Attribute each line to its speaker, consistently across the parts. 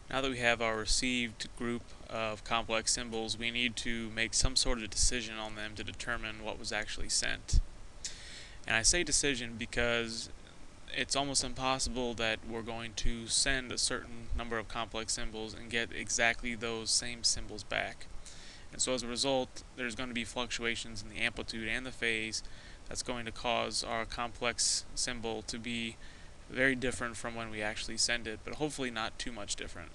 Speaker 1: Now that we have our received group of complex symbols, we need to make some sort of decision on them to determine what was actually sent. And I say decision because it's almost impossible that we're going to send a certain number of complex symbols and get exactly those same symbols back. And so as a result, there's going to be fluctuations in the amplitude and the phase that's going to cause our complex symbol to be very different from when we actually send it, but hopefully not too much different.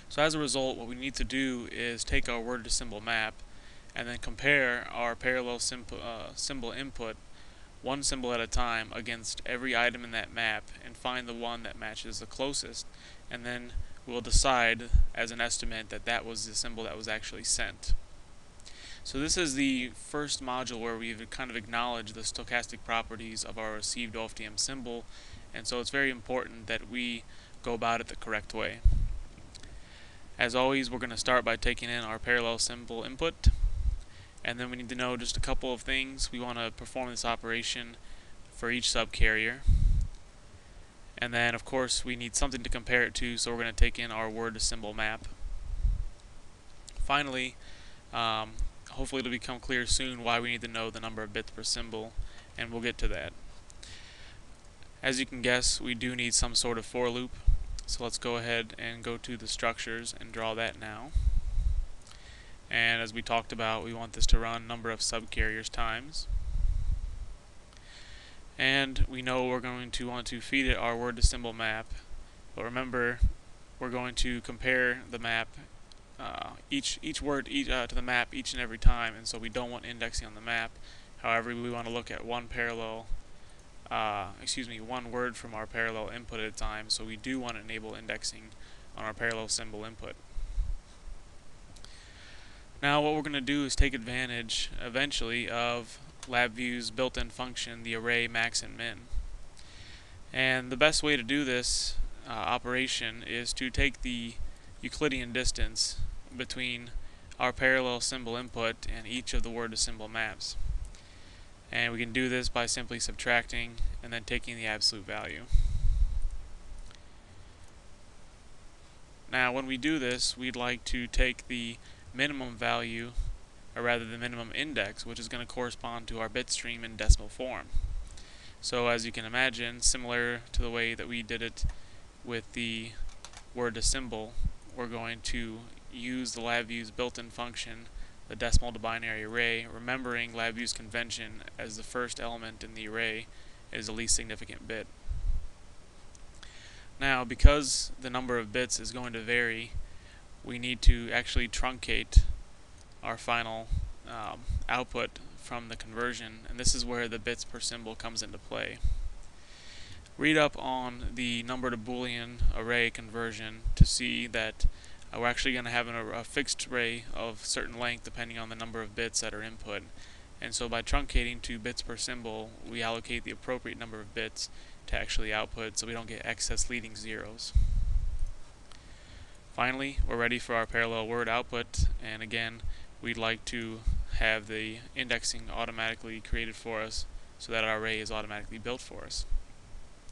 Speaker 1: So as a result, what we need to do is take our word to symbol map and then compare our parallel symbol input one symbol at a time against every item in that map and find the one that matches the closest, and then we'll decide as an estimate that that was the symbol that was actually sent. So this is the first module where we've kind of acknowledged the stochastic properties of our received OFDM symbol, and so it's very important that we go about it the correct way. As always, we're going to start by taking in our parallel symbol input, and then we need to know just a couple of things. We want to perform this operation for each subcarrier, and then of course we need something to compare it to, so we're going to take in our word to symbol map. Finally, hopefully it'll become clear soon why we need to know the number of bits per symbol, and we'll get to that. As you can guess, we do need some sort of for loop, so let's go ahead and go to the structures and draw that now. And as we talked about, we want this to run number of subcarriers times. And we know we're going to want to feed it our word to symbol map, but remember, we're going to compare the map each word to the map each and every time, and so we don't want indexing on the map. However, we want to look at one word from our parallel input at a time, so we do want to enable indexing on our parallel symbol input. Now what we're going to do is take advantage eventually of LabVIEW's built-in function, the array max and min. And the best way to do this operation is to take the Euclidean distance between our parallel symbol input and each of the word to symbol maps. And we can do this by simply subtracting and then taking the absolute value. Now when we do this, we'd like to take the minimum value, or rather the minimum index, which is going to correspond to our bit stream in decimal form. So as you can imagine, similar to the way that we did it with the word to symbol, we're going to use the LabVIEW's built-in function, the decimal to binary array, remembering LabVIEW's convention as the first element in the array is the least significant bit. Now, because the number of bits is going to vary, we need to actually truncate our final output from the conversion, and this is where the bits per symbol comes into play. Read up on the number to Boolean array conversion to see that we're actually going to have a fixed array of certain length depending on the number of bits that are input. And so by truncating to bits per symbol, we allocate the appropriate number of bits to actually output so we don't get excess leading zeros. Finally, we're ready for our parallel word output, and again, we'd like to have the indexing automatically created for us so that our array is automatically built for us.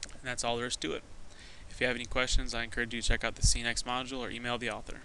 Speaker 1: And that's all there is to it. If you have any questions, I encourage you to check out the CNext module or email the author.